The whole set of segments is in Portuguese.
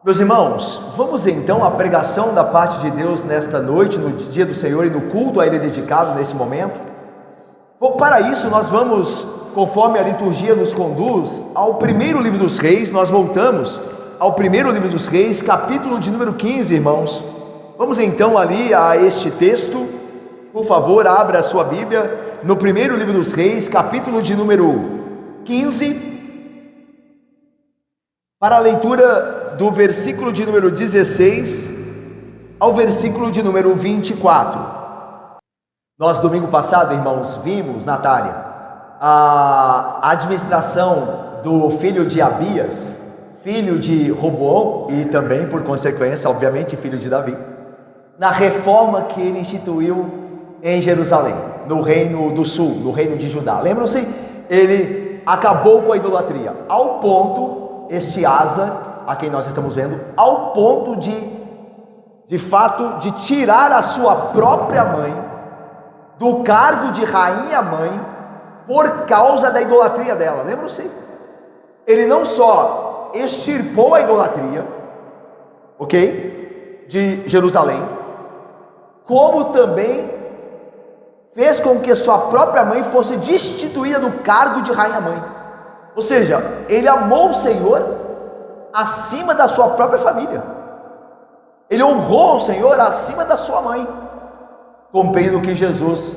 Meus irmãos, vamos então à pregação da parte de Deus nesta noite, no dia do Senhor e no culto a Ele dedicado nesse momento. Para isso nós vamos, conforme a liturgia nos conduz, ao primeiro livro dos Reis. Nós voltamos ao primeiro livro dos Reis, capítulo de número 15, irmãos. Vamos então ali a este texto. Por favor, abra a sua Bíblia no primeiro livro dos Reis, capítulo de número 15, para a leitura do versículo de número 16 ao versículo de número 24. Nós, domingo passado, irmãos, vimos, Natália, a administração do filho de Abias, filho de Roboão, e também, por consequência, obviamente, filho de Davi, na reforma que ele instituiu em Jerusalém, no reino do sul, no reino de Judá. Lembram-se? Ele acabou com a idolatria, ao ponto, este Asa, a quem nós estamos vendo, ao ponto de fato, de tirar a sua própria mãe do cargo de rainha-mãe por causa da idolatria dela. Lembram-se? Ele não só extirpou a idolatria, ok? De Jerusalém, como também fez com que sua própria mãe fosse destituída do cargo de rainha-mãe. Ou seja, ele amou o Senhor acima da sua própria família. Ele honrou o Senhor acima da sua mãe, cumprindo o que Jesus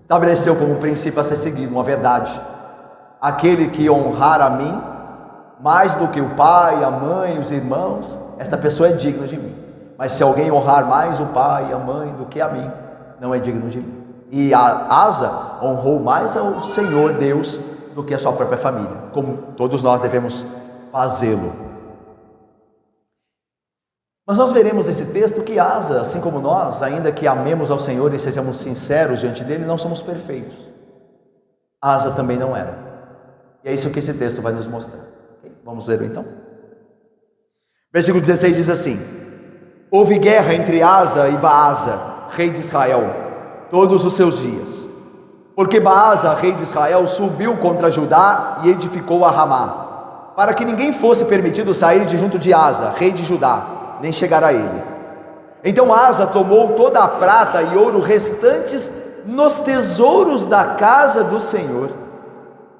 estabeleceu como princípio a ser seguido, uma verdade: aquele que honrar a mim mais do que o pai, a mãe, os irmãos, esta pessoa é digna de mim. Mas se alguém honrar mais o pai e a mãe do que a mim, não é digno de mim. E a Asa honrou mais ao Senhor Deus do que a sua própria família, como todos nós devemos fazê-lo. Mas nós veremos nesse texto que Asa, assim como nós, ainda que amemos ao Senhor e sejamos sinceros diante dele, não somos perfeitos. Asa também não era. E é isso que esse texto vai nos mostrar. Okay? Vamos ler então. Versículo 16 diz assim: houve guerra entre Asa e Baasa, rei de Israel, todos os seus dias, porque Baasa, rei de Israel, subiu contra Judá e edificou a Ramá, para que ninguém fosse permitido sair de junto de Asa, rei de Judá, nem chegar a ele. Então Asa tomou toda a prata e ouro restantes nos tesouros da casa do Senhor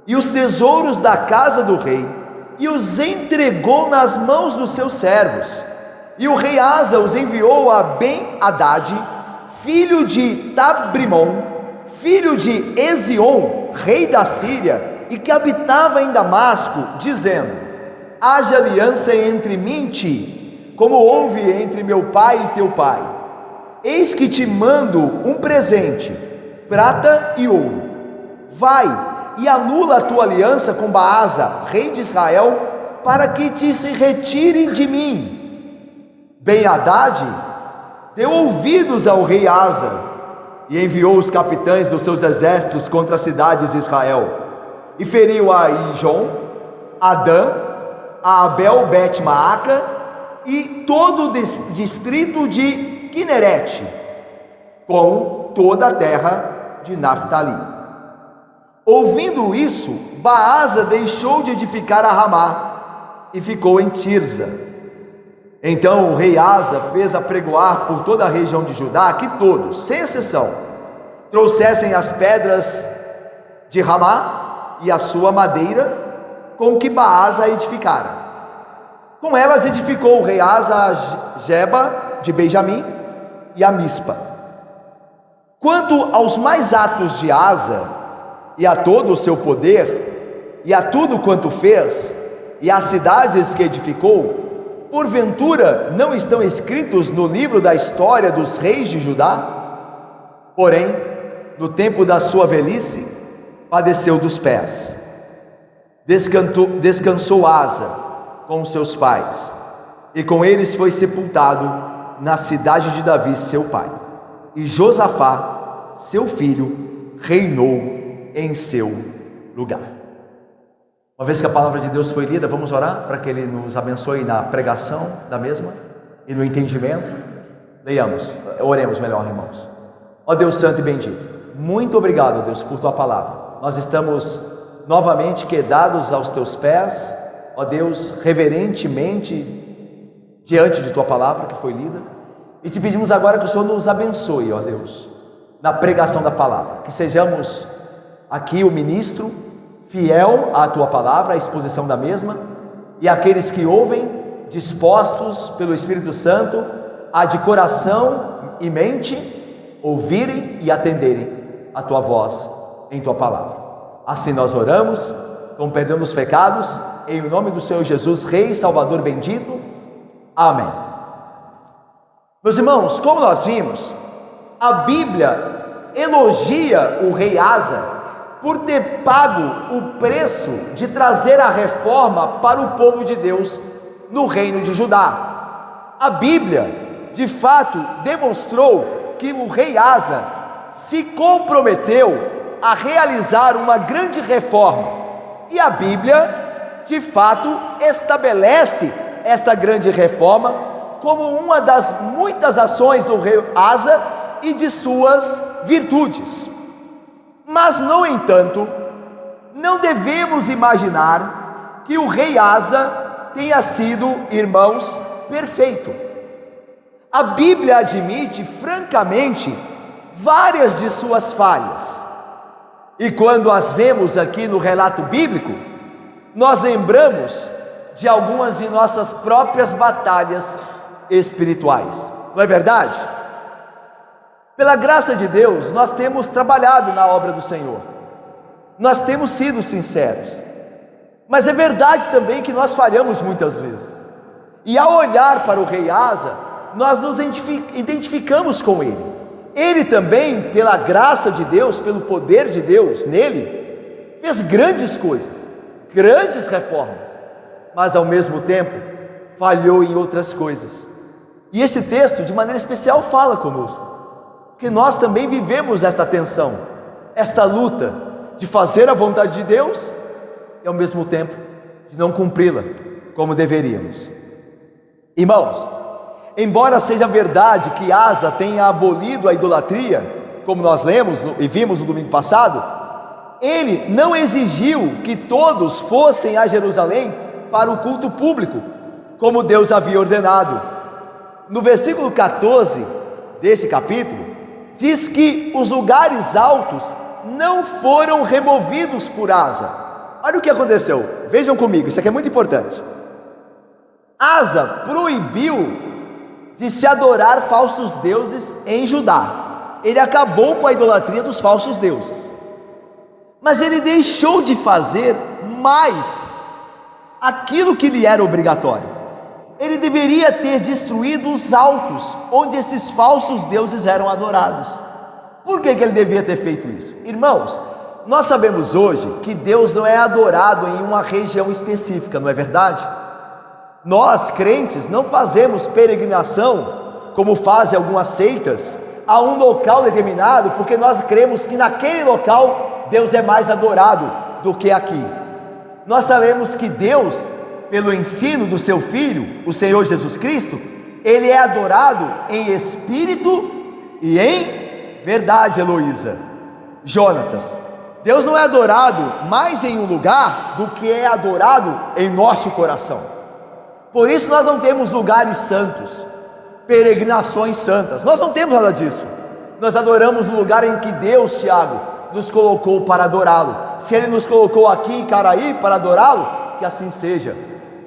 e os tesouros da casa do rei, e os entregou nas mãos dos seus servos. E o rei Asa os enviou a Ben-Hadad, filho de Tabrimon, filho de Ezion, rei da Síria, e que habitava em Damasco, dizendo: haja aliança entre mim e ti, como houve entre meu pai e teu pai. Eis que te mando um presente, prata e ouro. Vai e anula a tua aliança com Baasa, rei de Israel, para que te se retirem de mim. Ben-Hadad deu ouvidos ao rei Asa e enviou os capitães dos seus exércitos contra as cidades de Israel, e feriu a Ijon, a Dan, a Abel-Bet-Maaca e todo o distrito de Quinerete, com toda a terra de Naftali. Ouvindo isso, Baasa deixou de edificar a Ramá e ficou em Tirza. Então o rei Asa fez apregoar por toda a região de Judá que todos, sem exceção, trouxessem as pedras de Ramá e a sua madeira com que Baasa edificara. Com elas edificou o rei Asa a Geba de Benjamim e a Mispa. Quanto aos mais atos de Asa, e a todo o seu poder, e a tudo quanto fez, e as cidades que edificou, porventura não estão escritos no livro da história dos reis de Judá? Porém, no tempo da sua velhice, padeceu dos pés. Descansou Asa com seus pais, e com eles foi sepultado na cidade de Davi, seu pai. E Josafá, seu filho, reinou em seu lugar. Uma vez que a palavra de Deus foi lida, vamos orar para que Ele nos abençoe na pregação da mesma e no entendimento. Leiamos, oremos melhor, irmãos. Ó Deus santo e bendito, muito obrigado, Deus, por Tua palavra. Nós estamos novamente quedados aos Teus pés, ó Deus, reverentemente diante de tua palavra que foi lida, e te pedimos agora que o Senhor nos abençoe, ó Deus, na pregação da palavra, que sejamos aqui o ministro fiel à tua palavra, à exposição da mesma, e aqueles que ouvem dispostos pelo Espírito Santo a de coração e mente ouvirem e atenderem a tua voz em tua palavra. Assim nós oramos, com perdão dos pecados, em nome do Senhor Jesus, Rei e Salvador bendito. Amém. Meus irmãos, como nós vimos, a Bíblia elogia o rei Asa por ter pago o preço de trazer a reforma para o povo de Deus no reino de Judá. A Bíblia, de fato, demonstrou que o rei Asa se comprometeu a realizar uma grande reforma, e a Bíblia, de fato, estabelece esta grande reforma como uma das muitas ações do rei Asa e de suas virtudes. Mas, no entanto, não devemos imaginar que o rei Asa tenha sido, irmãos, perfeito. A Bíblia admite francamente várias de suas falhas, e quando as vemos aqui no relato bíblico, nós lembramos de algumas de nossas próprias batalhas espirituais, não é verdade? Pela graça de Deus, nós temos trabalhado na obra do Senhor, nós temos sido sinceros, mas é verdade também que nós falhamos muitas vezes, e ao olhar para o rei Asa, nós nos identificamos com ele. Ele também, pela graça de Deus, pelo poder de Deus nele, fez grandes coisas, grandes reformas, mas ao mesmo tempo falhou em outras coisas. E esse texto de maneira especial fala conosco, porque nós também vivemos esta tensão, esta luta de fazer a vontade de Deus e ao mesmo tempo de não cumpri-la como deveríamos. Irmãos, embora seja verdade que Asa tenha abolido a idolatria, como nós lemos e vimos no domingo passado, ele não exigiu que todos fossem a Jerusalém para o culto público, como Deus havia ordenado. No versículo 14 desse capítulo, diz que os lugares altos não foram removidos por Asa. Olha o que aconteceu, vejam comigo, isso aqui é muito importante. Asa proibiu de se adorar falsos deuses em Judá. Ele acabou com a idolatria dos falsos deuses, mas ele deixou de fazer mais aquilo que lhe era obrigatório. Ele deveria ter destruído os altos onde esses falsos deuses eram adorados. Por que ele devia ter feito isso? Irmãos, nós sabemos hoje que Deus não é adorado em uma região específica, não é verdade? Nós, crentes, não fazemos peregrinação, como fazem algumas seitas, a um local determinado, porque nós cremos que naquele local Deus é mais adorado do que aqui. Nós sabemos que Deus, pelo ensino do seu Filho, o Senhor Jesus Cristo, Ele é adorado em espírito e em verdade, Heloísa, Jonatas. Deus não é adorado mais em um lugar do que é adorado em nosso coração. Por isso nós não temos lugares santos, peregrinações santas, nós não temos nada disso. Nós adoramos o lugar em que Deus, Tiago, nos colocou para adorá-lo. Se Ele nos colocou aqui em Caraí para adorá-lo, que assim seja,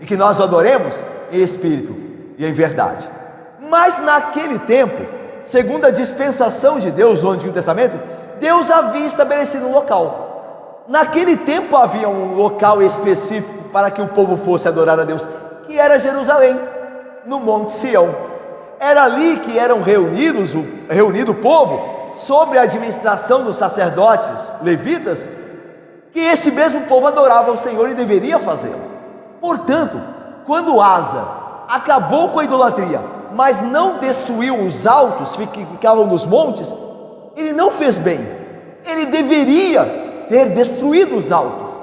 e que nós o adoremos em espírito e em verdade. Mas naquele tempo, segundo a dispensação de Deus no Antigo Testamento, Deus havia estabelecido um local. Naquele tempo havia um local específico para que o povo fosse adorar a Deus, que era Jerusalém, no Monte Sião. Era ali que eram reunido o povo, sob a administração dos sacerdotes levitas, que esse mesmo povo adorava o Senhor e deveria fazê-lo. Portanto, quando Asa acabou com a idolatria, mas não destruiu os altos que ficavam nos montes, ele não fez bem. Ele deveria ter destruído os altos,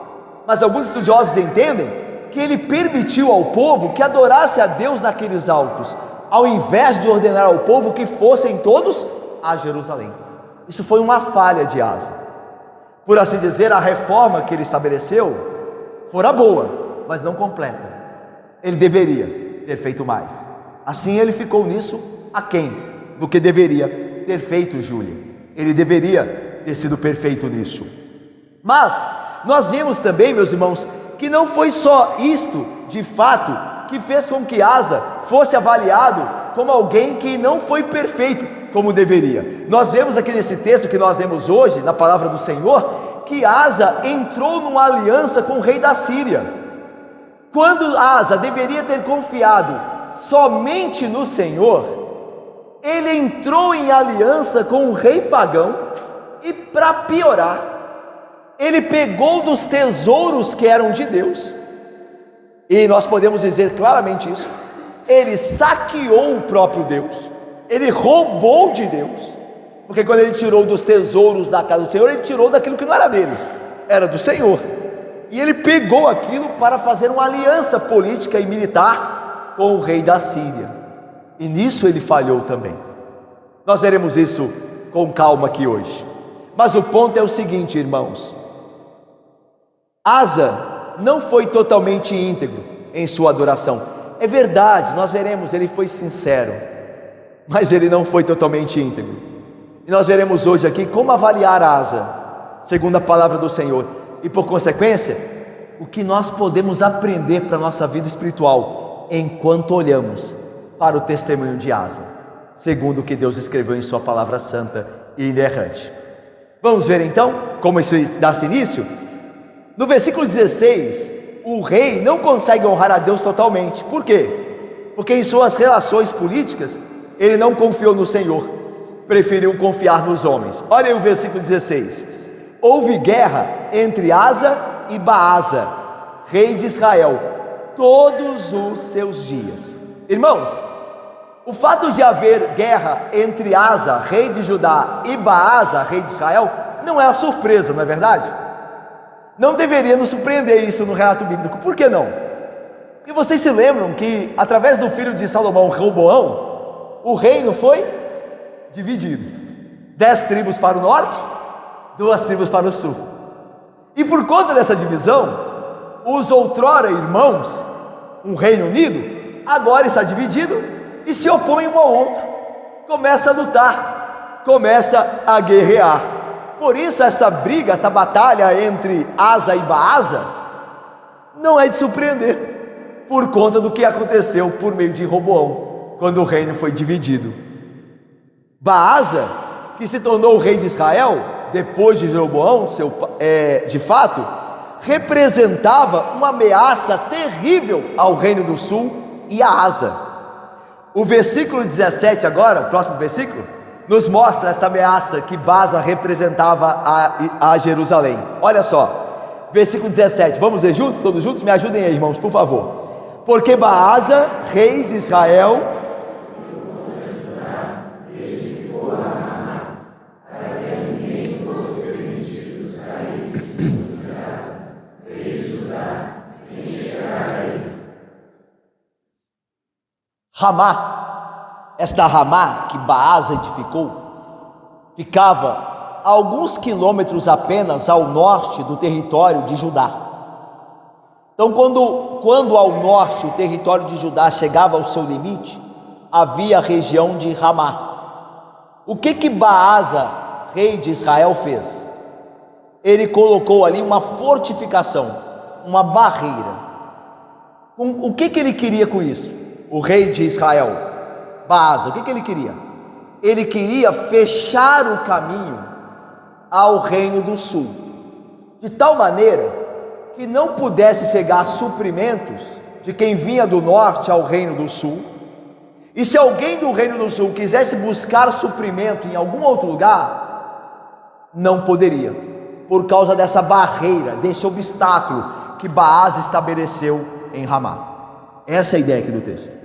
mas alguns estudiosos entendem que ele permitiu ao povo que adorasse a Deus naqueles altos, ao invés de ordenar ao povo que fossem todos a Jerusalém. Isso foi uma falha de Asa. Por assim dizer, a reforma que ele estabeleceu fora boa, mas não completa. Ele deveria ter feito mais. Assim ele ficou nisso aquém do que deveria ter feito Júlia. Ele deveria ter sido perfeito nisso. Mas nós vimos também, meus irmãos, que não foi só isto, de fato, que fez com que Asa fosse avaliado como alguém que não foi perfeito como deveria. Nós vemos aqui nesse texto que nós lemos hoje, na palavra do Senhor, que Asa entrou numa aliança com o rei da Síria. Quando Asa deveria ter confiado somente no Senhor, ele entrou em aliança com o rei pagão e, para piorar, ele pegou dos tesouros que eram de Deus, e nós podemos dizer claramente isso, ele saqueou o próprio Deus, ele roubou de Deus, porque quando ele tirou dos tesouros da casa do Senhor, ele tirou daquilo que não era dele, era do Senhor, e ele pegou aquilo para fazer uma aliança política e militar com o rei da Síria, e nisso ele falhou também. Nós veremos isso com calma aqui hoje, mas o ponto é o seguinte, irmãos: Asa não foi totalmente íntegro em sua adoração. É verdade, nós veremos, ele foi sincero, mas ele não foi totalmente íntegro. E nós veremos hoje aqui como avaliar Asa, segundo a palavra do Senhor, e por consequência, o que nós podemos aprender para a nossa vida espiritual, enquanto olhamos para o testemunho de Asa, segundo o que Deus escreveu em sua palavra santa e inerrante. Vamos ver então como isso dá-se início? No versículo 16, o rei não consegue honrar a Deus totalmente. Por quê? Porque em suas relações políticas, ele não confiou no Senhor, preferiu confiar nos homens. Olha aí o versículo 16: houve guerra entre Asa e Baasa, rei de Israel, todos os seus dias. Irmãos, o fato de haver guerra entre Asa, rei de Judá, e Baasa, rei de Israel, não é uma surpresa, não é verdade? Não deveria nos surpreender isso no relato bíblico. Por que não? E vocês se lembram que através do filho de Salomão, Roboão, o reino foi dividido: 10 tribos para o norte, 2 tribos para o sul. E por conta dessa divisão, os outrora irmãos, um reino unido, agora está dividido e se opõe um ao outro, começa a lutar, começa a guerrear. Por isso essa briga, essa batalha entre Asa e Baasa não é de surpreender, por conta do que aconteceu por meio de Roboão, quando o reino foi dividido. Baasa, que se tornou o rei de Israel depois de Jeroboão, de fato, representava uma ameaça terrível ao reino do sul e a Asa. O versículo 17 agora, o próximo versículo, nos mostra esta ameaça que Baasa representava a Jerusalém. Olha só, versículo 17, vamos ler juntos, todos juntos? Me ajudem aí, irmãos, por favor. Porque Baasa, rei de Israel, Ramá, esta Ramá que Baasa edificou, ficava a alguns quilômetros apenas ao norte do território de Judá. Então quando ao norte o território de Judá chegava ao seu limite, havia a região de Ramá. O que Baasa, rei de Israel, fez? Ele colocou ali uma fortificação, uma barreira. O que ele queria com isso? O rei de Israel, Baasa, o que ele queria? Ele queria fechar o caminho ao reino do sul, de tal maneira que não pudesse chegar suprimentos de quem vinha do norte ao reino do sul, e se alguém do reino do sul quisesse buscar suprimento em algum outro lugar, não poderia, por causa dessa barreira, desse obstáculo que Baasa estabeleceu em Ramá. Essa é a ideia aqui do texto.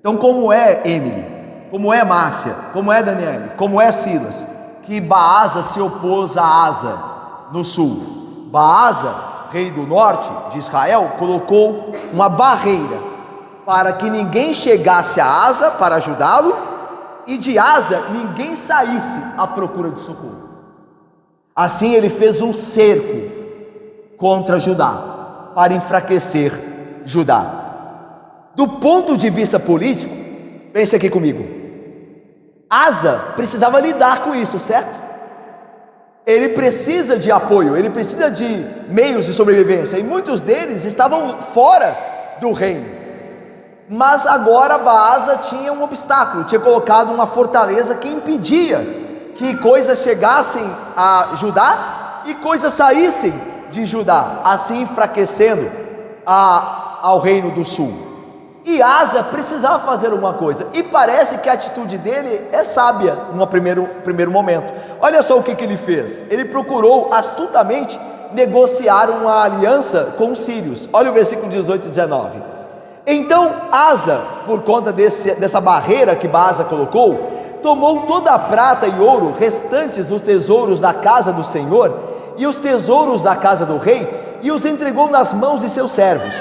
Então, como é Emily, como é Márcia, como é Daniele, como é Silas, que Baasa se opôs a Asa no sul? Baasa, rei do norte de Israel, colocou uma barreira para que ninguém chegasse a Asa para ajudá-lo, e de Asa ninguém saísse à procura de socorro. Assim ele fez um cerco contra Judá, para enfraquecer Judá. Do ponto de vista político, pense aqui comigo. Asa precisava lidar com isso, certo? Ele precisa de apoio, ele precisa de meios de sobrevivência, e muitos deles estavam fora do reino. Mas agora Baasa tinha um obstáculo, tinha colocado uma fortaleza que impedia que coisas chegassem a Judá e coisas saíssem de Judá, assim enfraquecendo ao reino do sul. E Asa precisava fazer alguma coisa, e parece que a atitude dele é sábia no primeiro momento. Olha só o que ele fez. Ele procurou astutamente negociar uma aliança com os sírios. Olha o versículo 18 e 19. Então Asa, por conta dessa barreira que Baasa colocou, tomou toda a prata e ouro restantes dos tesouros da casa do Senhor e os tesouros da casa do rei, e os entregou nas mãos de seus servos.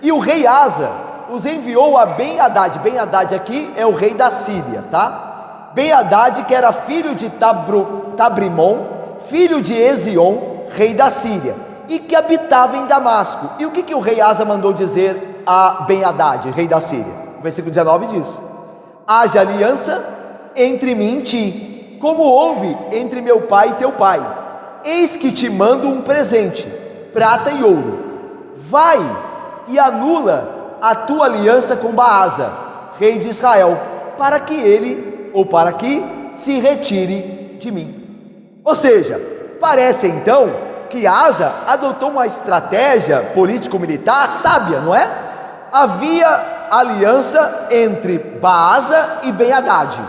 E o rei Asa os enviou a Ben-Hadad. Ben-Hadad aqui é o rei da Síria, tá? Ben-Hadad, que era filho de Tabrimon, filho de Ezion, rei da Síria, e que habitava em Damasco. E o que o rei Asa mandou dizer a Ben-Hadad, rei da Síria? O versículo 19 diz: haja aliança entre mim e ti, como houve entre meu pai e teu pai. Eis que te mando um presente, prata e ouro. Vai e anula a tua aliança com Baasa, rei de Israel, para que se retire de mim. Ou seja, parece então que Asa adotou uma estratégia político-militar sábia, não é? Havia aliança entre Baasa e Ben-Hadad,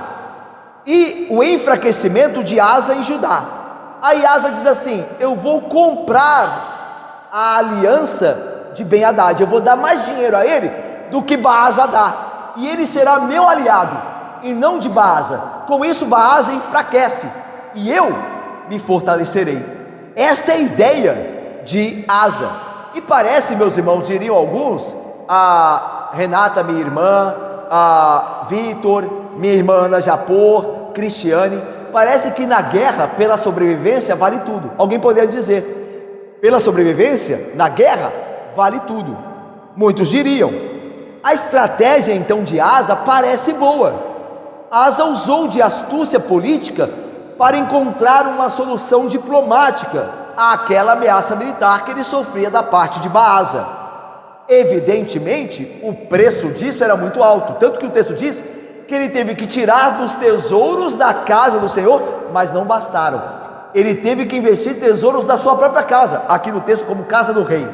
e o enfraquecimento de Asa em Judá. Aí Asa diz assim: eu vou comprar a aliança de Ben-Hadad, eu vou dar mais dinheiro a ele do que Baasa dá, e ele será meu aliado, e não de Baasa. Com isso Baasa enfraquece, e eu me fortalecerei. Esta é a ideia de Asa, e parece, meus irmãos, diriam alguns, a Renata, minha irmã, a Vitor, minha irmã Ana Japor, Cristiane, parece que na guerra, pela sobrevivência, vale tudo. Alguém poderia dizer: pela sobrevivência, na guerra, vale tudo. Muitos diriam. A estratégia então de Asa parece boa. Asa usou de astúcia política para encontrar uma solução diplomática àquela ameaça militar que ele sofria da parte de Baasa. Evidentemente, o preço disso era muito alto, tanto que o texto diz que ele teve que tirar dos tesouros da casa do Senhor, mas não bastaram. Ele teve que investir tesouros da sua própria casa, aqui no texto como casa do rei.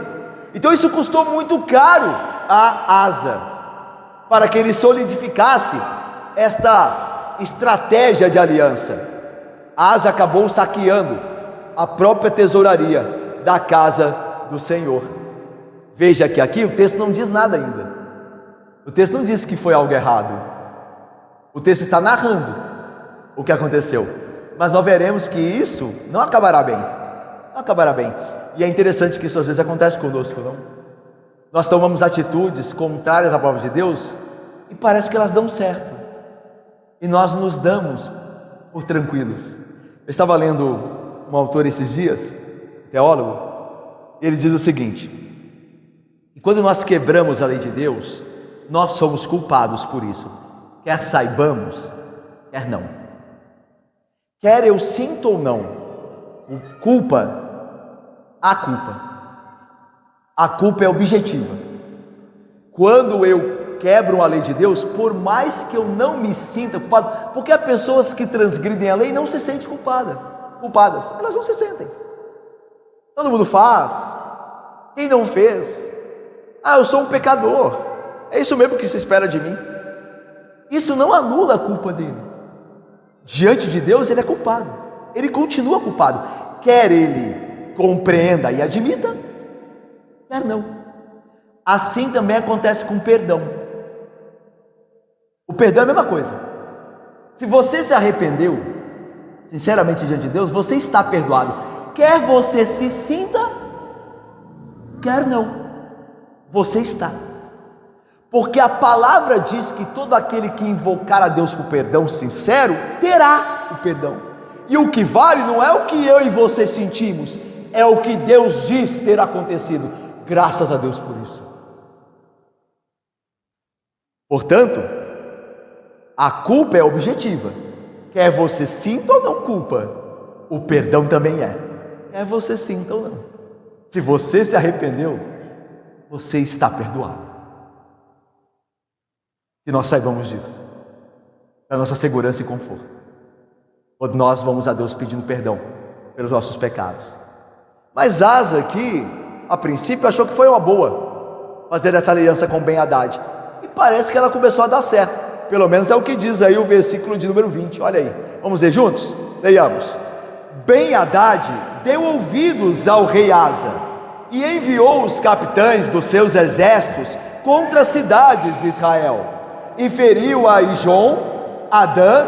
Então isso custou muito caro a Asa, para que ele solidificasse esta estratégia de aliança. Asa acabou saqueando a própria tesouraria da casa do Senhor. Veja que aqui o texto não diz nada ainda. O texto não diz que foi algo errado. O texto está narrando o que aconteceu, mas nós veremos que isso não acabará bem. Não acabará bem. E é interessante que isso às vezes acontece conosco, não? Nós tomamos atitudes contrárias à palavra de Deus e parece que elas dão certo, e nós nos damos por tranquilos. Eu estava lendo um autor esses dias, teólogo, e ele diz o seguinte: e quando nós quebramos a lei de Deus, nós somos culpados por isso, quer saibamos, quer não. Quer eu sinta ou não, a culpa é objetiva. Quando eu quebro a lei de Deus, por mais que eu não me sinta culpado, porque há pessoas que transgridem a lei e não se sentem culpadas, elas não se sentem. Todo mundo faz, quem não fez? Eu sou um pecador, é isso mesmo que se espera de mim. Isso não anula a culpa dele. Diante de Deus ele é culpado, ele continua culpado, quer ele compreenda e admita, quer não. Assim também acontece com o perdão. O perdão é a mesma coisa. Se você se arrependeu sinceramente diante de Deus, você está perdoado, quer você se sinta, quer não, você está. Porque a palavra diz que todo aquele que invocar a Deus por perdão sincero terá o perdão. E o que vale não é o que eu e você sentimos, é o que Deus diz ter acontecido. Graças a Deus por isso. Portanto, A culpa é objetiva. Quer você sinta ou não culpa, o perdão também é. Quer você sinta ou não. Se você se arrependeu, você está perdoado. Que nós saibamos disso. É a nossa segurança e conforto. Quando nós vamos a Deus pedindo perdão pelos nossos pecados. Mas Asa aqui, a princípio, achou que foi uma boa fazer essa aliança com Ben-Hadad. E parece que ela começou a dar certo. Pelo menos é o que diz aí o versículo de número 20. Olha aí, vamos ler juntos? Leiamos. Ben-Hadad deu ouvidos ao rei Asa e enviou os capitães dos seus exércitos contra as cidades de Israel, e feriu a Ijon, Adã,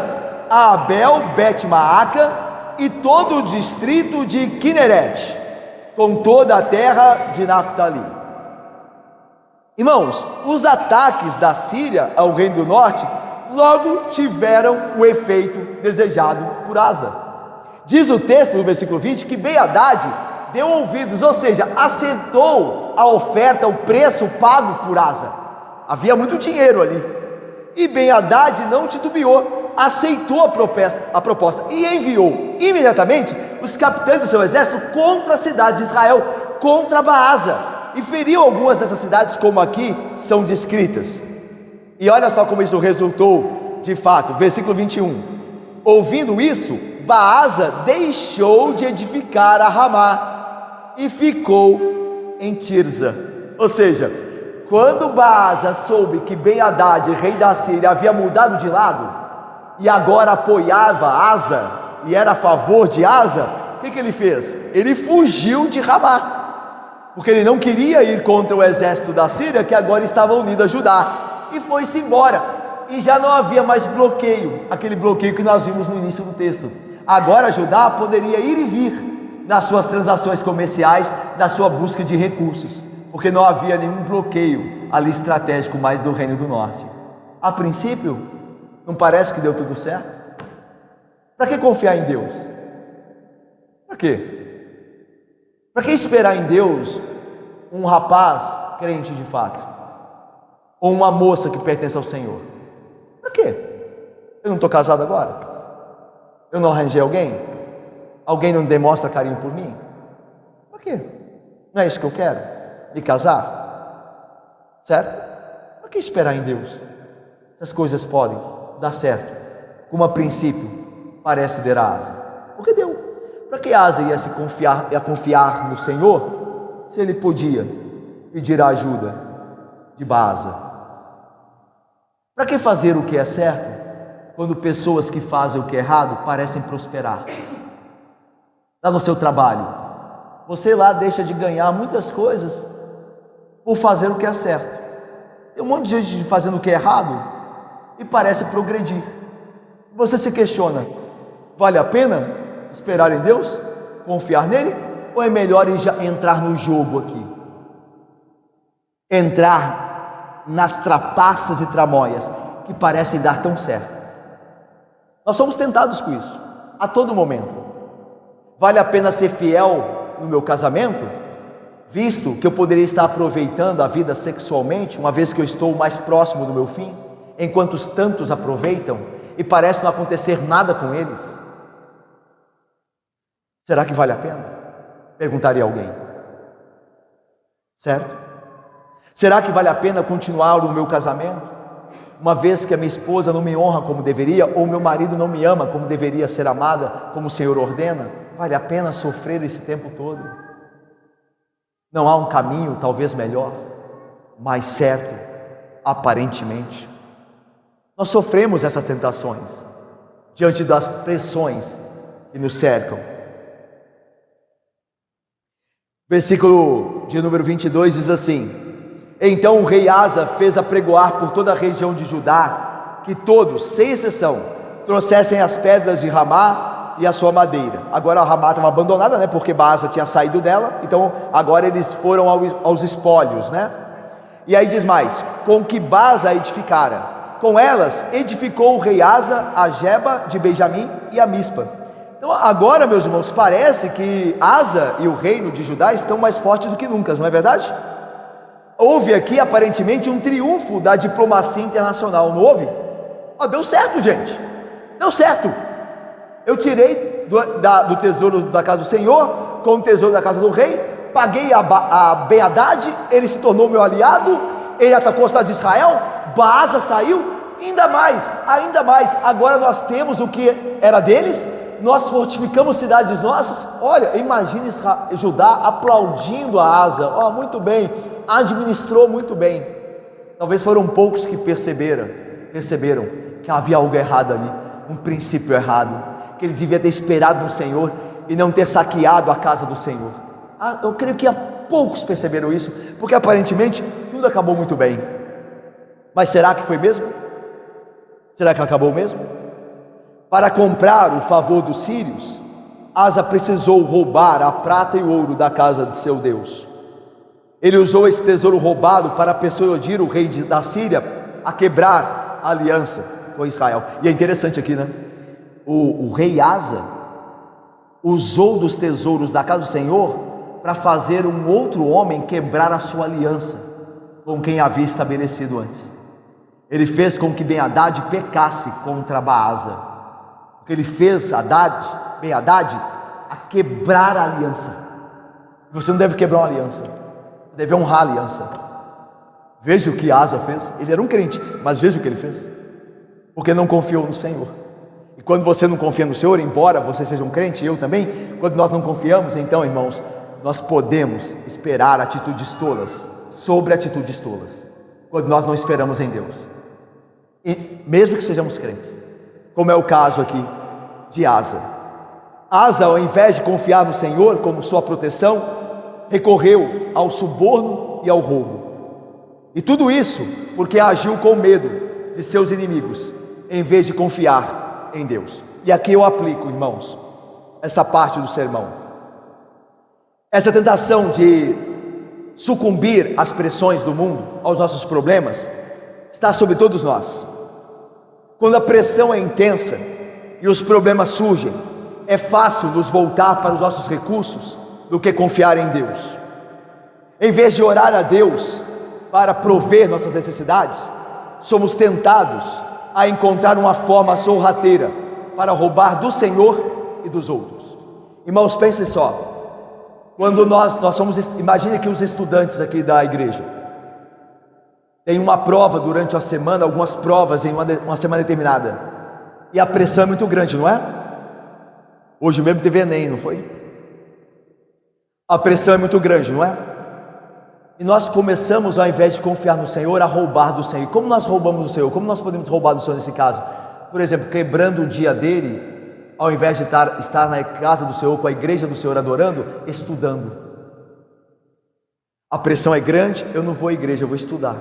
a Abel, Bet-Maaca e todo o distrito de Quinerete, com toda a terra de Naftali. Irmãos, os ataques da Síria ao reino do norte logo tiveram o efeito desejado por Asa. Diz o texto no versículo 20 que Ben-Hadad deu ouvidos, ou seja, acertou a oferta, o preço pago por Asa. Havia muito dinheiro ali. E Ben-Hadad não titubeou, aceitou a proposta e enviou imediatamente os capitães do seu exército contra a cidade de Israel, contra Baasa, e feriu algumas dessas cidades, como aqui são descritas. E olha só como isso resultou de fato, versículo 21. Ouvindo isso, Baasa deixou de edificar a Ramá e ficou em Tirza. Ou seja, quando Baasa soube que Ben-Hadad, rei da Síria, havia mudado de lado e agora apoiava Asa e era a favor de Asa, o que ele fez? Ele fugiu de Ramá, porque ele não queria ir contra o exército da Síria, que agora estava unido a Judá, e foi-se embora. E já não havia mais bloqueio, aquele bloqueio que nós vimos no início do texto. Agora Judá poderia ir e vir nas suas transações comerciais, na sua busca de recursos, porque não havia nenhum bloqueio ali estratégico mais do reino do norte. A princípio, não parece que deu tudo certo? Para que confiar em Deus? Para quê? Para que esperar em Deus um rapaz crente de fato? Ou uma moça que pertence ao Senhor? Para quê? Eu não estou casado agora? Eu não arranjei alguém? Alguém não demonstra carinho por mim? Para quê? Não é isso que eu quero? Me casar? Certo? Para que esperar em Deus? Essas coisas podem dar certo, como a princípio parece dar a Asa. Porque deu. Para que Asa ia confiar no Senhor, se ele podia pedir a ajuda de Baasa? Para que fazer o que é certo, quando pessoas que fazem o que é errado parecem prosperar? Lá no seu trabalho, você lá deixa de ganhar muitas coisas por fazer o que é certo. Tem um monte de gente fazendo o que é errado e parece progredir. Você se questiona, vale a pena esperar em Deus? Confiar nele? Ou é melhor entrar no jogo aqui? Entrar nas trapaças e tramóias que parecem dar tão certo. Nós somos tentados com isso, a todo momento. Vale a pena ser fiel no meu casamento, visto que eu poderia estar aproveitando a vida sexualmente, uma vez que eu estou mais próximo do meu fim, enquanto os tantos aproveitam e parece não acontecer nada com eles? Será que vale a pena? Perguntaria alguém. Certo? Será que vale a pena continuar o meu casamento, uma vez que a minha esposa não me honra como deveria, ou meu marido não me ama como deveria ser amada, como o Senhor ordena? Vale a pena sofrer esse tempo todo? Não há um caminho talvez melhor, mais certo, aparentemente? Nós sofremos essas tentações diante das pressões que nos cercam. Versículo de número 22 diz assim: Então o rei Asa fez apregoar por toda a região de Judá que todos, sem exceção, trouxessem as pedras de Ramá e a sua madeira. Agora a Ramá estava abandonada, né? Porque Baasa tinha saído dela. Então agora eles foram aos espólios, né? E aí diz mais: com que Baasa edificara, com elas edificou o rei Asa a Geba de Benjamim e a Mispa. Então agora, meus irmãos, parece que Asa e o reino de Judá estão mais fortes do que nunca, não é verdade? Houve aqui aparentemente um triunfo da diplomacia internacional, não houve? Deu certo, gente, deu certo. Eu tirei do tesouro da casa do Senhor, com o tesouro da casa do rei, paguei a Ben-Hadad, ele se tornou meu aliado, ele atacou a cidade de Israel, Baasa saiu, ainda mais, agora nós temos o que era deles, nós fortificamos cidades nossas. Olha, imagine Judá aplaudindo a Asa, muito bem, administrou muito bem. Talvez foram poucos que perceberam que havia algo errado ali, um princípio errado, que ele devia ter esperado no Senhor e não ter saqueado a casa do Senhor. Eu creio que poucos perceberam isso, porque aparentemente tudo acabou muito bem. Mas será que foi mesmo? Será que acabou mesmo? Para comprar o favor dos sírios, Asa precisou roubar a prata e o ouro da casa de seu Deus. Ele usou esse tesouro roubado para persuadir o rei da Síria a quebrar a aliança com Israel. E é interessante aqui, né? O rei Asa usou dos tesouros da casa do Senhor para fazer um outro homem quebrar a sua aliança com quem havia estabelecido antes. Ele fez com que Ben-Hadad pecasse contra Baasa, porque ele fez Ben-Hadad a quebrar a aliança. Você não deve quebrar uma aliança, deve honrar a aliança. Veja o que Asa fez. Ele era um crente, mas veja o que ele fez, porque não confiou no Senhor. E quando você não confia no Senhor, embora você seja um crente, eu também, quando nós não confiamos, então, irmãos, nós podemos esperar atitudes tolas sobre atitudes tolas, quando nós não esperamos em Deus, e mesmo que sejamos crentes, como é o caso aqui de Asa. Asa, ao invés de confiar no Senhor como sua proteção, recorreu ao suborno e ao roubo. E tudo isso porque agiu com medo de seus inimigos, em vez de confiar em Deus. E aqui eu aplico, irmãos, essa parte do sermão. Essa tentação de sucumbir às pressões do mundo, aos nossos problemas, está sobre todos nós. Quando a pressão é intensa e os problemas surgem, é fácil nos voltar para os nossos recursos do que confiar em Deus. Em vez de orar a Deus para prover nossas necessidades, somos tentados a encontrar uma forma sorrateira para roubar do Senhor e dos outros. Irmãos, pensem só. Quando nós somos, imagine que os estudantes aqui da igreja tem uma prova durante a semana, algumas provas em uma semana determinada, e a pressão é muito grande, não é? Hoje mesmo teve Enem, não foi? A pressão é muito grande, não é? E nós começamos, ao invés de confiar no Senhor, a roubar do Senhor. Como nós roubamos do Senhor? Como nós podemos roubar do Senhor nesse caso? Por exemplo, quebrando o dia dele, ao invés de estar na casa do Senhor, com a igreja do Senhor adorando, estudando. A pressão é grande, eu não vou à igreja, eu vou estudar.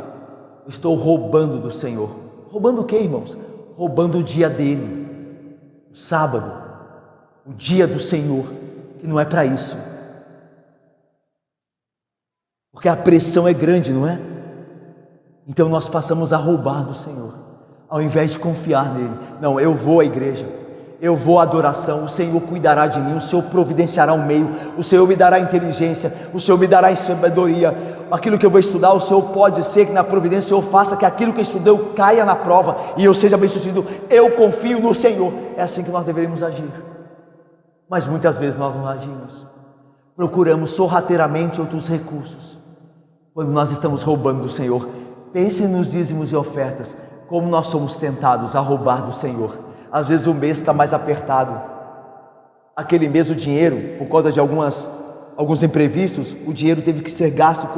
Eu estou roubando do Senhor. Roubando o que, irmãos? Roubando o dia dele, o sábado, o dia do Senhor, que não é para isso. Porque a pressão é grande, não é? Então nós passamos a roubar do Senhor, ao invés de confiar nele. Não, eu vou à igreja, eu vou à adoração, o Senhor cuidará de mim, o Senhor providenciará um meio, o Senhor me dará inteligência, o Senhor me dará sabedoria. Aquilo que eu vou estudar, o Senhor pode ser que na providência o Senhor faça que aquilo que eu estudei eu caia na prova e eu seja bem-sucedido. Eu confio no Senhor. É assim que nós deveríamos agir. Mas muitas vezes nós não agimos, procuramos sorrateiramente outros recursos. Quando nós estamos roubando do Senhor, pense nos dízimos e ofertas, como nós somos tentados a roubar do Senhor. Às vezes o mês está mais apertado, aquele mês o dinheiro, por causa de alguns imprevistos, o dinheiro teve que ser gasto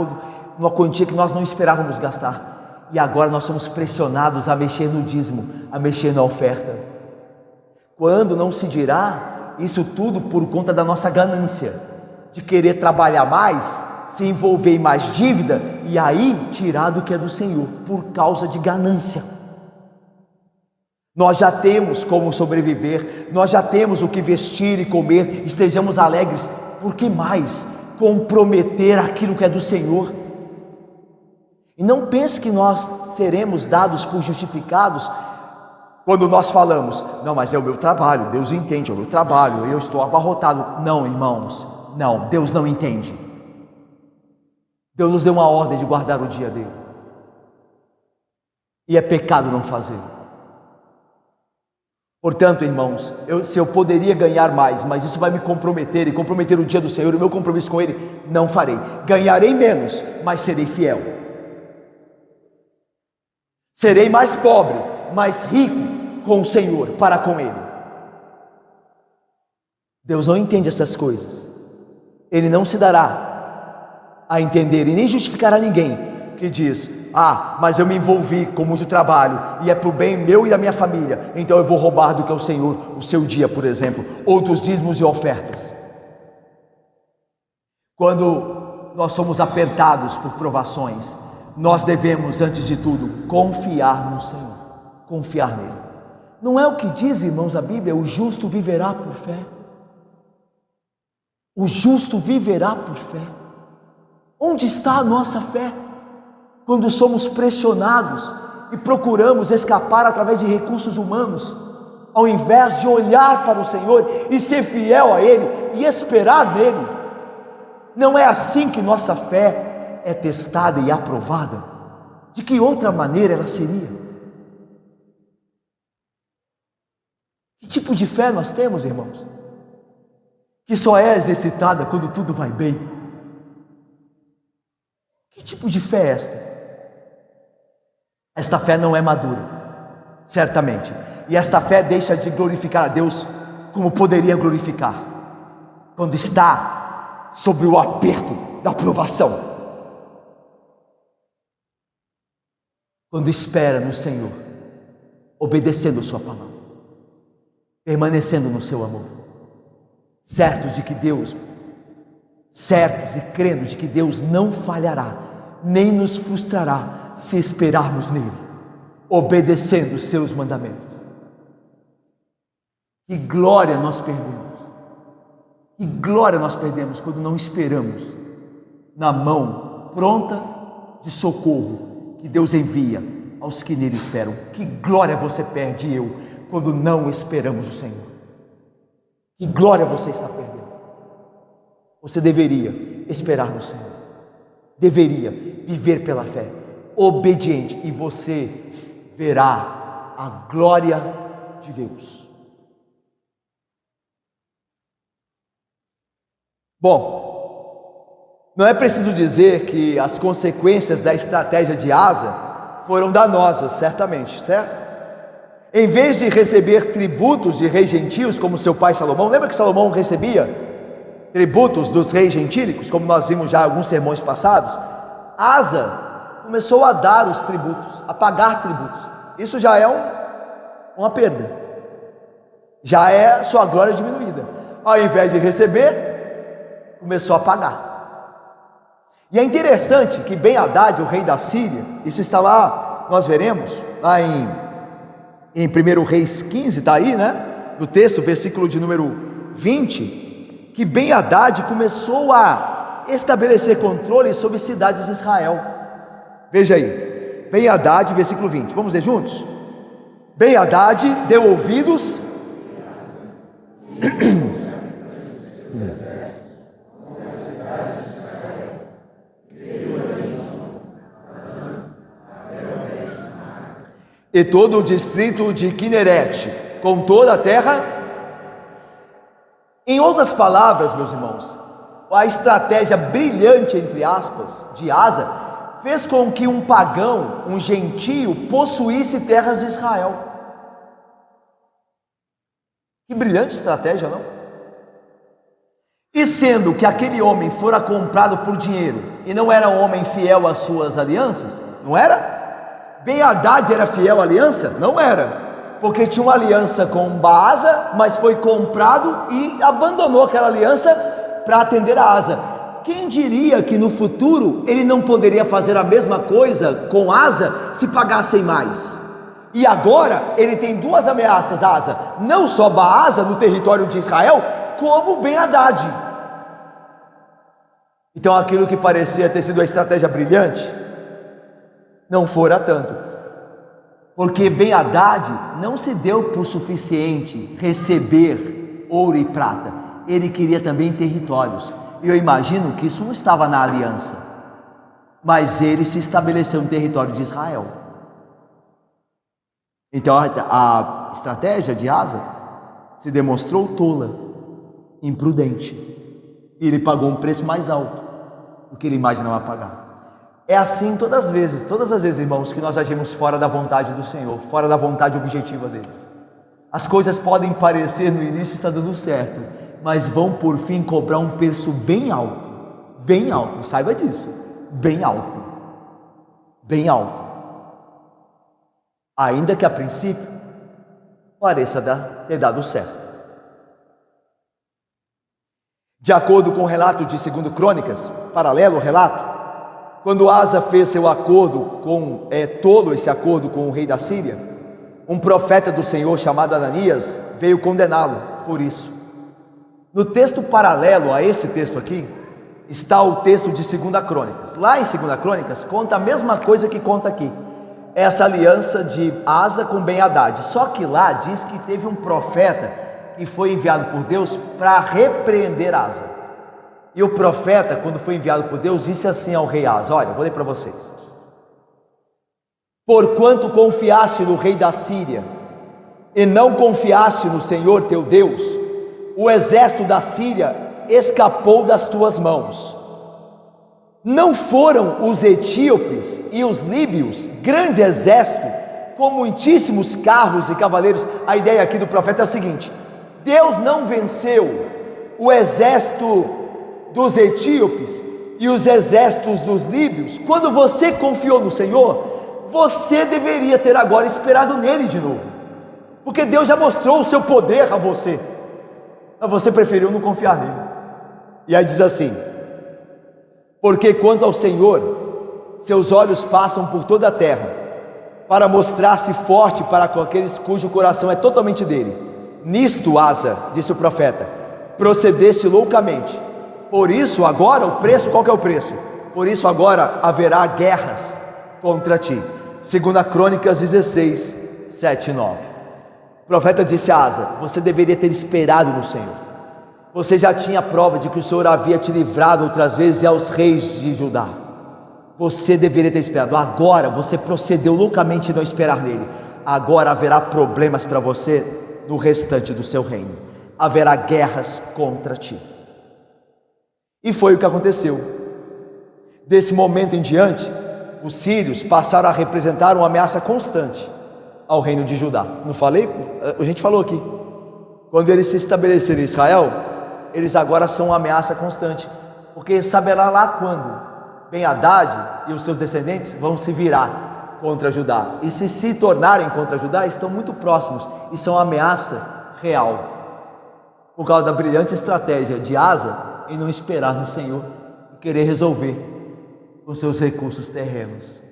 numa quantia que nós não esperávamos gastar, e agora nós somos pressionados a mexer no dízimo, a mexer na oferta. Quando não se dirá isso tudo por conta da nossa ganância, de querer trabalhar mais, se envolver em mais dívida, e aí tirar do que é do Senhor, por causa de ganância. Nós já temos como sobreviver, nós já temos o que vestir e comer, estejamos alegres, por que mais comprometer aquilo que é do Senhor? E não pense que nós seremos dados por justificados quando nós falamos, não, mas é o meu trabalho, Deus entende, é o meu trabalho, eu estou abarrotado. Não, irmãos, não, Deus não entende. Deus nos deu uma ordem de guardar o dia dele, e é pecado não fazer. Portanto, irmãos, se eu poderia ganhar mais, mas isso vai me comprometer e comprometer o dia do Senhor, o meu compromisso com Ele, não farei. Ganharei menos, mas serei fiel. Serei mais pobre, mais rico com o Senhor, para com Ele. Deus não entende essas coisas. Ele não se dará a entender e nem justificará ninguém que diz: mas eu me envolvi com muito trabalho e é para o bem meu e da minha família, então eu vou roubar do que é o Senhor, o seu dia, por exemplo, ou dos dízimos e ofertas. Quando nós somos apertados por provações, nós devemos, antes de tudo, confiar no Senhor, confiar nele. Não é o que diz, irmãos, a Bíblia: o justo viverá por fé. O justo viverá por fé. Onde está a nossa fé? Quando somos pressionados e procuramos escapar através de recursos humanos, ao invés de olhar para o Senhor e ser fiel a Ele e esperar nele. Não é assim que nossa fé é testada e aprovada? De que outra maneira ela seria? Que tipo de fé nós temos, irmãos? Que só é exercitada quando tudo vai bem? Que tipo de fé é esta? Esta fé não é madura, certamente, e esta fé deixa de glorificar a Deus como poderia glorificar quando está sob o aperto da provação, quando espera no Senhor, obedecendo sua palavra, permanecendo no seu amor, certos e crendo de que Deus não falhará, nem nos frustrará se esperarmos nele, obedecendo os seus mandamentos. Que glória nós perdemos, que glória nós perdemos quando não esperamos na mão pronta de socorro que Deus envia aos que nele esperam. Que glória você perde e eu quando não esperamos o Senhor. Que glória você está perdendo. Você deveria esperar no Senhor, deveria viver pela fé, obediente, e você verá a glória de Deus. Bom, não é preciso dizer que as consequências da estratégia de Asa foram danosas, certamente, certo? Em vez de receber tributos de reis gentios como seu pai Salomão, lembra que Salomão recebia tributos dos reis gentílicos, como nós vimos já em alguns sermões passados? Asa começou a dar os tributos, a pagar tributos. Isso já é uma perda, já é sua glória diminuída. Ao invés de receber, começou a pagar. E é interessante que Ben-Hadad, o rei da Síria, isso está lá, nós veremos lá em 1 Reis 15, está aí, né? No texto, versículo de número 20, que Ben-Hadad começou a estabelecer controle sobre cidades de Israel. Veja aí, Ben-Hadad, versículo 20, vamos ler juntos? Ben-Hadad deu ouvidos e todo o distrito de Quinerete, com toda a terra. Em outras palavras, meus irmãos, a estratégia brilhante, entre aspas, de Asa, fez com que um pagão, um gentio, possuísse terras de Israel. Que brilhante estratégia, não? E sendo que aquele homem fora comprado por dinheiro, e não era um homem fiel às suas alianças, não era? Ben-Hadad era fiel à aliança? Não era, porque tinha uma aliança com Baasa, mas foi comprado e abandonou aquela aliança para atender a Asa. Quem diria que no futuro ele não poderia fazer a mesma coisa com Asa se pagassem mais? E agora ele tem duas ameaças, Asa, não só Baasa no território de Israel, como Ben-Hadad. Então aquilo que parecia ter sido a estratégia brilhante, não fora tanto, porque Ben-Hadad não se deu por suficiente receber ouro e prata, ele queria também territórios, e eu imagino que isso não estava na aliança, mas ele se estabeleceu no território de Israel. Então estratégia de Asa se demonstrou tola, imprudente, e ele pagou um preço mais alto do que ele imaginava pagar. É assim todas as vezes, irmãos, que nós agimos fora da vontade do Senhor, fora da vontade objetiva dele. As coisas podem parecer no início estar dando certo, mas vão por fim cobrar um preço bem alto, saiba disso, bem alto, ainda que a princípio pareça ter dado certo. De acordo com o relato de 2 Crônicas, paralelo ao relato, quando Asa fez seu acordo esse acordo com o rei da Síria, um profeta do Senhor chamado Ananias veio condená-lo por isso. No texto paralelo a esse texto aqui, está o texto de 2 Crônicas. Lá em 2 Crônicas conta a mesma coisa que conta aqui, essa aliança de Asa com Ben-Hadad, só que lá diz que teve um profeta que foi enviado por Deus para repreender Asa. E o profeta, quando foi enviado por Deus, disse assim ao rei Asa, olha, vou ler para vocês: porquanto confiaste no rei da Síria e não confiaste no Senhor teu Deus, o exército da Síria escapou das tuas mãos. Não foram os etíopes e os líbios, grande exército, com muitíssimos carros e cavaleiros? A ideia aqui do profeta é a seguinte: Deus não venceu o exército dos etíopes e os exércitos dos líbios. Quando você confiou no Senhor, você deveria ter agora esperado nele de novo, porque Deus já mostrou o seu poder a você, mas você preferiu não confiar nele. E aí diz assim: porque quanto ao Senhor, seus olhos passam por toda a terra, para mostrar-se forte para com aqueles cujo coração é totalmente dele. Nisto, Asa, disse o profeta, procedeste loucamente. Por isso agora o preço, qual que é o preço? Por isso agora haverá guerras contra ti. 2 Crônicas 16, 7 e 9. O profeta disse a Asa: você deveria ter esperado no Senhor. Você já tinha prova de que o Senhor havia te livrado outras vezes aos reis de Judá. Você deveria ter esperado. Agora você procedeu loucamente em não esperar nele. Agora haverá problemas para você no restante do seu reino. Haverá guerras contra ti. E foi o que aconteceu. Desse momento em diante, os sírios passaram a representar uma ameaça constante ao reino de Judá. Não falei? A gente falou aqui. Quando eles se estabeleceram em Israel, eles agora são uma ameaça constante, porque saberá lá quando Ben-Hadad e os seus descendentes vão se virar contra Judá, e se tornarem contra Judá, estão muito próximos e são uma ameaça real, por causa da brilhante estratégia de Asa em não esperar no Senhor e querer resolver com seus recursos terrenos.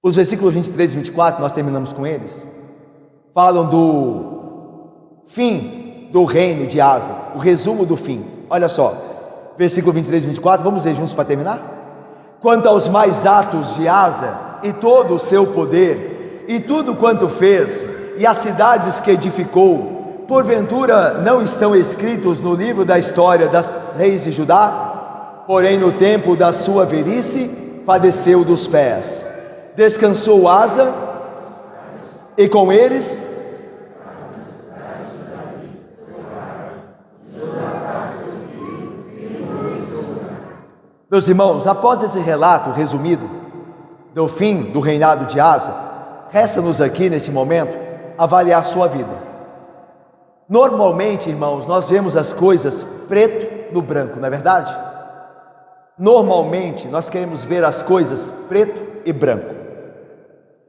Os versículos 23 e 24, nós terminamos com eles, falam do fim do reino de Asa, o resumo do fim. Olha só, versículo 23 e 24, vamos ler juntos para terminar? Quanto aos mais atos de Asa e todo o seu poder e tudo quanto fez e as cidades que edificou, porventura não estão escritos no livro da história das reis de Judá? Porém no tempo da sua velhice padeceu dos pés. Descansou Asa e com eles meus irmãos, após esse relato resumido do fim do reinado de Asa, resta-nos aqui nesse momento avaliar sua vida. Normalmente, irmãos, nós vemos as coisas preto no branco, não é verdade? Normalmente nós queremos ver as coisas preto e branco,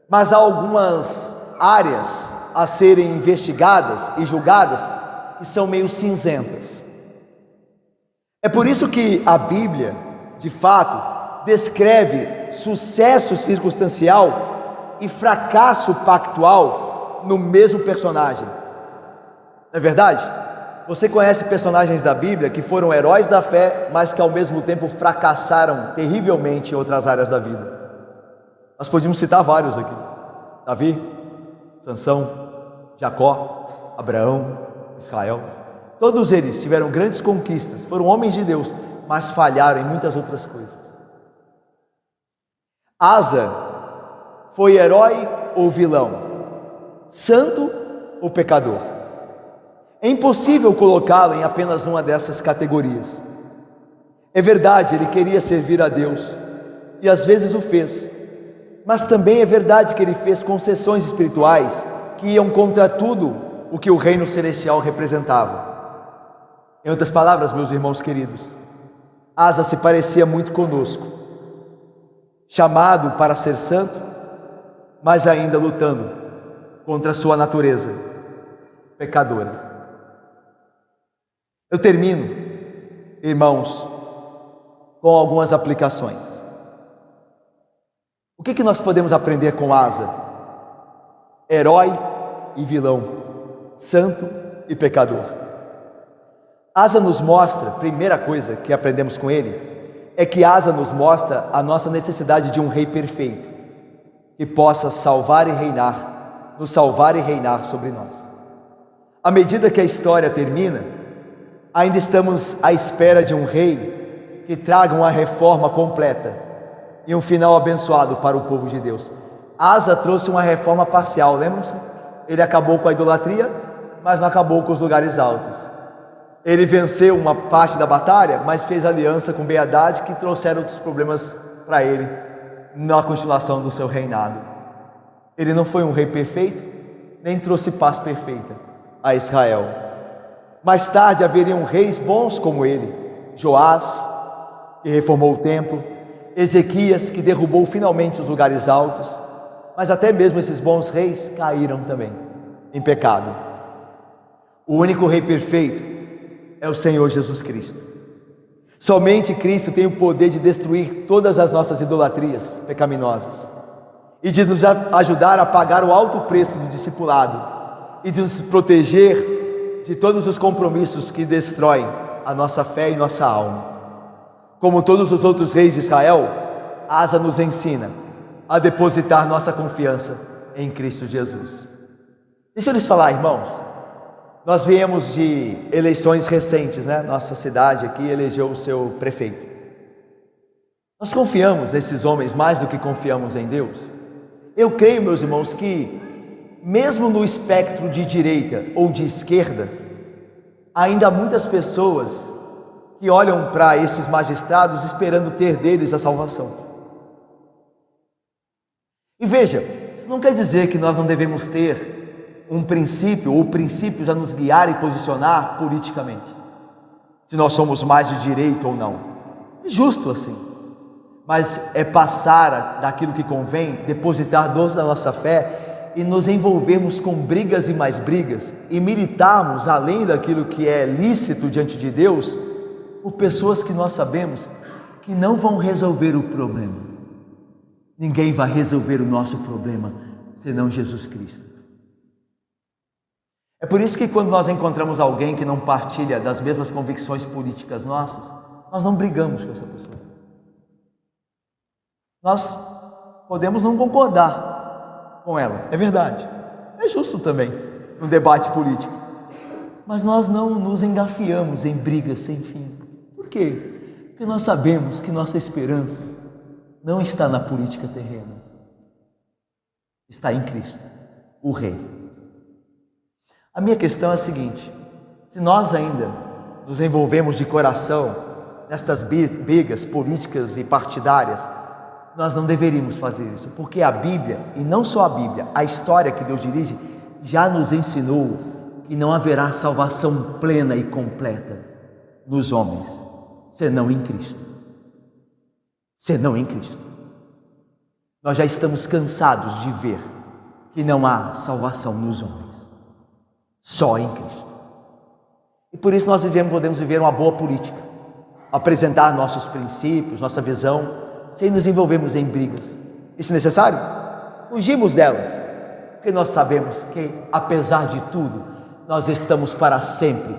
mas há algumas áreas a serem investigadas e julgadas que são meio cinzentas. É por isso que a Bíblia, de fato, descreve sucesso circunstancial e fracasso pactual no mesmo personagem. Não é verdade? Você conhece personagens da Bíblia que foram heróis da fé, mas que ao mesmo tempo fracassaram terrivelmente em outras áreas da vida. Nós podíamos citar vários aqui: Davi, Sansão, Jacó, Abraão, Israel. Todos eles tiveram grandes conquistas, foram homens de Deus, mas falharam em muitas outras coisas. Asa Foi herói ou vilão? Santo ou pecador? É impossível colocá-lo em apenas uma dessas categorias. É verdade, ele queria servir a Deus e às vezes o fez, mas também é verdade que ele fez concessões espirituais que iam contra tudo o que o reino celestial representava. Em outras palavras, meus irmãos queridos, Asa se parecia muito conosco, chamado para ser santo, mas ainda lutando contra a sua natureza pecadora. Eu termino, irmãos, com algumas aplicações. O que nós podemos aprender com Asa? Herói e vilão, santo e pecador. Asa nos mostra, primeira coisa que aprendemos com ele, é que Asa nos mostra a nossa necessidade de um rei perfeito, que possa salvar e reinar, nos salvar e reinar sobre nós. À medida que a história termina, ainda estamos à espera de um rei que traga uma reforma completa e um final abençoado para o povo de Deus. Asa trouxe uma reforma parcial, lembram-se? Ele acabou com a idolatria, mas não acabou com os lugares altos. Ele venceu uma parte da batalha, mas fez aliança com Ben-Hadad, que trouxeram outros problemas para ele na continuação do seu reinado. Ele não foi um rei perfeito, nem trouxe paz perfeita a Israel. Mais tarde haveriam reis bons como ele: Joás, que reformou o templo; Ezequias, que derrubou finalmente os lugares altos. Mas até mesmo esses bons reis caíram também em pecado. O único rei perfeito é o Senhor Jesus Cristo. Somente Cristo tem o poder de destruir todas as nossas idolatrias pecaminosas e de nos ajudar a pagar o alto preço do discipulado e de nos proteger de todos os compromissos que destroem a nossa fé e nossa alma. Como todos os outros reis de Israel, Asa nos ensina a depositar nossa confiança em Cristo Jesus. Deixa eu lhes falar, irmãos, nós viemos de eleições recentes, né? Nossa cidade aqui elegeu o seu prefeito. Nós confiamos nesses homens mais do que confiamos em Deus. Eu creio, meus irmãos, que mesmo no espectro de direita ou de esquerda, ainda há muitas pessoas que olham para esses magistrados esperando ter deles a salvação. E veja, isso não quer dizer que nós não devemos ter um princípio ou princípios a nos guiar e posicionar politicamente, se nós somos mais de direita ou não. É justo assim, mas é passar daquilo que convém, depositar doce da nossa fé e nos envolvermos com brigas e mais brigas e militarmos além daquilo que é lícito diante de Deus por pessoas que nós sabemos que não vão resolver o problema. Ninguém vai resolver o nosso problema senão Jesus Cristo. É por isso que quando nós encontramos alguém que não partilha das mesmas convicções políticas nossas, nós não brigamos com essa pessoa. Nós podemos não concordar com ela, é verdade, é justo também no debate político, mas nós não nos engafiamos em brigas sem fim. Por quê? Porque nós sabemos que nossa esperança não está na política terrena, está em Cristo, o Rei. A minha questão é a seguinte: se nós ainda nos envolvemos de coração nestas brigas políticas e partidárias, nós não deveríamos fazer isso, porque a Bíblia, e não só a Bíblia, a história que Deus dirige, já nos ensinou que não haverá salvação plena e completa nos homens, senão em Cristo. Senão em Cristo. Nós já estamos cansados de ver que não há salvação nos homens, só em Cristo. E por isso nós podemos viver uma boa política, apresentar nossos princípios, nossa visão, sem nos envolvermos em brigas. E se necessário, fugimos delas, porque nós sabemos que, apesar de tudo, nós estamos para sempre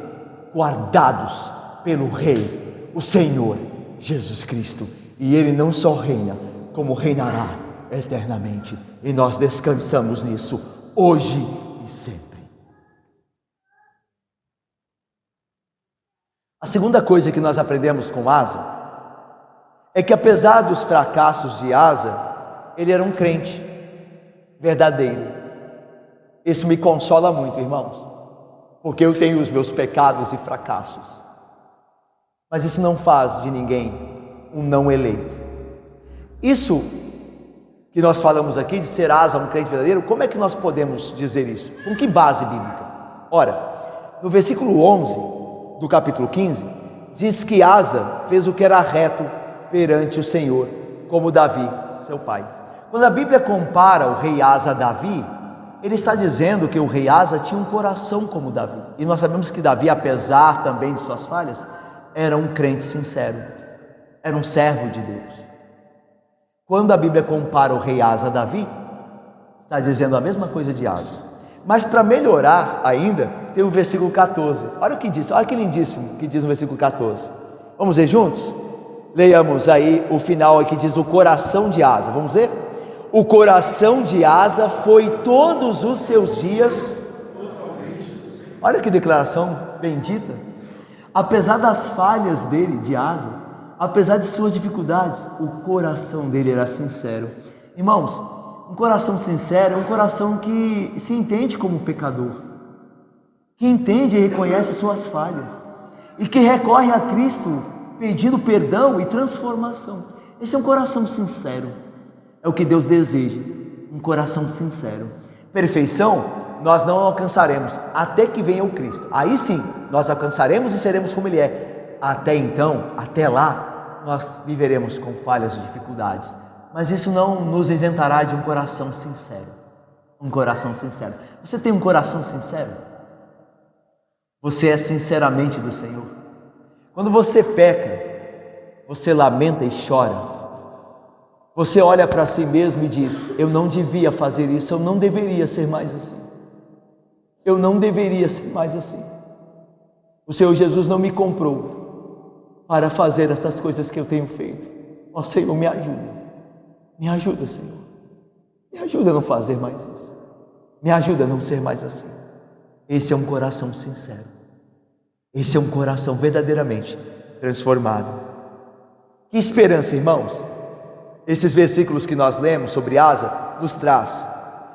guardados pelo Rei, o Senhor Jesus Cristo. E Ele não só reina, como reinará eternamente. E nós descansamos nisso, hoje e sempre. A segunda coisa que nós aprendemos com Asa é que, apesar dos fracassos de Asa, ele era um crente. verdadeiro. Isso me consola muito, irmãos, porque eu tenho os meus pecados e fracassos. Mas isso não faz de ninguém um não eleito. Isso que nós falamos aqui de ser Asa um crente verdadeiro, como é que nós podemos dizer isso? Com que base bíblica? Ora, no versículo 11 do capítulo 15, diz que Asa fez o que era reto perante o Senhor, como Davi, seu pai. Quando a Bíblia compara o rei Asa a Davi, ele está dizendo que o rei Asa tinha um coração como Davi. E nós sabemos que Davi, apesar também de suas falhas, era um crente sincero, era um servo de Deus. Quando a Bíblia compara o rei Asa a Davi, está dizendo a mesma coisa de Asa. Mas para melhorar ainda, tem o versículo 14. Olha o que diz, olha que lindíssimo que diz no versículo 14. Vamos ler juntos? Leiamos aí o final que diz o coração de Asa. Vamos ler? O coração de Asa foi todos os seus dias. Olha que declaração bendita. Apesar das falhas dele, de Asa, apesar de suas dificuldades, o coração dele era sincero. Irmãos, um coração sincero é um coração que se entende como pecador, que entende e reconhece suas falhas, e que recorre a Cristo pedindo perdão e transformação. Esse é um coração sincero, é o que Deus deseja, um coração sincero. Perfeição nós não alcançaremos até que venha o Cristo. Aí sim, nós alcançaremos e seremos como Ele é. Até então, até lá, nós viveremos com falhas e dificuldades. Mas isso não nos isentará de um coração sincero. Um coração sincero. Você tem um coração sincero? Você é sinceramente do Senhor? Quando você peca, você lamenta e chora. Você olha para si mesmo e diz: eu não devia fazer isso, eu não deveria ser mais assim. Eu não deveria ser mais assim. O Senhor Jesus não me comprou para fazer essas coisas que eu tenho feito. Ó Senhor, me ajuda. Me ajuda, Senhor. Me ajuda a não fazer mais isso. Me ajuda a não ser mais assim. Esse é um coração sincero. Esse é um coração verdadeiramente transformado. Que esperança, irmãos, esses versículos que nós lemos sobre Asa nos traz.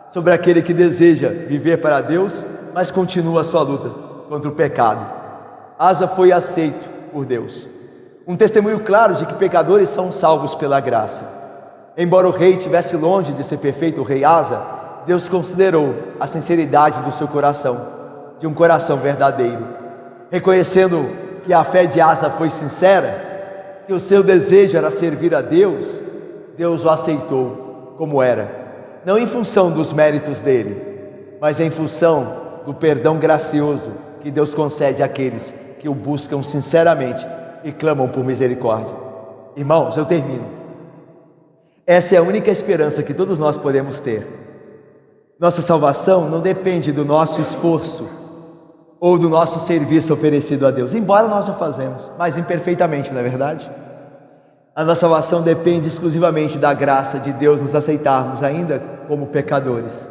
Sobre aquele que deseja viver para Deus, mas continua a sua luta contra o pecado. Asa foi aceito por Deus. Um testemunho claro de que pecadores são salvos pela graça. Embora o rei estivesse longe de ser perfeito, o rei Asa, Deus considerou a sinceridade do seu coração, de um coração verdadeiro. Reconhecendo que a fé de Asa foi sincera, que o seu desejo era servir a Deus, Deus o aceitou como era, não em função dos méritos dele, mas em função do perdão gracioso que Deus concede àqueles que o buscam sinceramente e clamam por misericórdia. Irmãos, eu termino. Essa é a única esperança que todos nós podemos ter. Nossa salvação não depende do nosso esforço ou do nosso serviço oferecido a Deus, embora nós o fazemos, mas imperfeitamente, não é verdade? A nossa salvação depende exclusivamente da graça de Deus nos aceitarmos ainda como pecadores,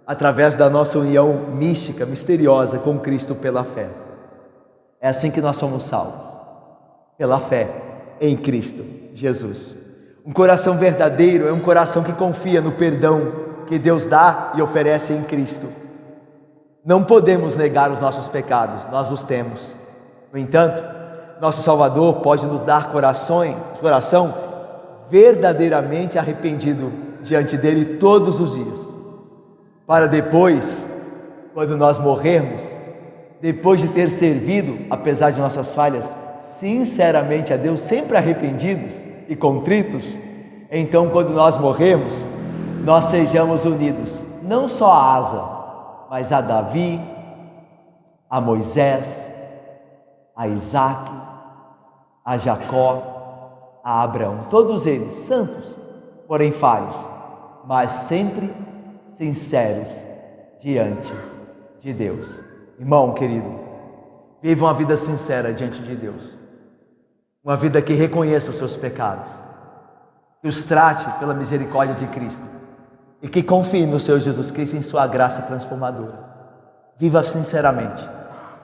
através da nossa união mística, misteriosa com Cristo pela fé. É assim que nós somos salvos, pela fé em Cristo Jesus. Um coração verdadeiro é um coração que confia no perdão que Deus dá e oferece em Cristo. Não podemos negar os nossos pecados, nós os temos. No entanto, nosso Salvador pode nos dar coração verdadeiramente arrependido diante dele todos os dias, para depois, quando nós morrermos, depois de ter servido, apesar de nossas falhas, sinceramente a Deus, sempre arrependidos e contritos, então quando nós morrermos, nós sejamos unidos, não só a Asa, mas a Davi, a Moisés, a Isaac, a Jacó, a Abraão, todos eles santos, porém falhos, mas sempre sinceros diante de Deus. Irmão querido, viva uma vida sincera diante de Deus, uma vida que reconheça os seus pecados, que os trate pela misericórdia de Cristo e que confie no Senhor Jesus Cristo em sua graça transformadora. Viva sinceramente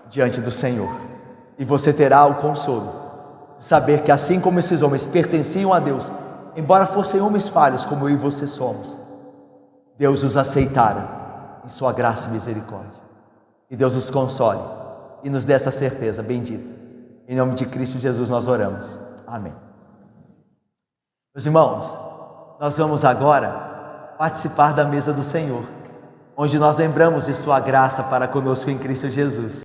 diante do Senhor e você terá o consolo de saber que assim como esses homens pertenciam a Deus, embora fossem homens falhos como eu e você somos, Deus os aceitara em sua graça e misericórdia. E Deus os console e nos dê essa certeza bendita. Em nome de Cristo Jesus nós oramos. Amém. Meus irmãos, nós vamos agora participar da mesa do Senhor, onde nós lembramos de sua graça para conosco em Cristo Jesus.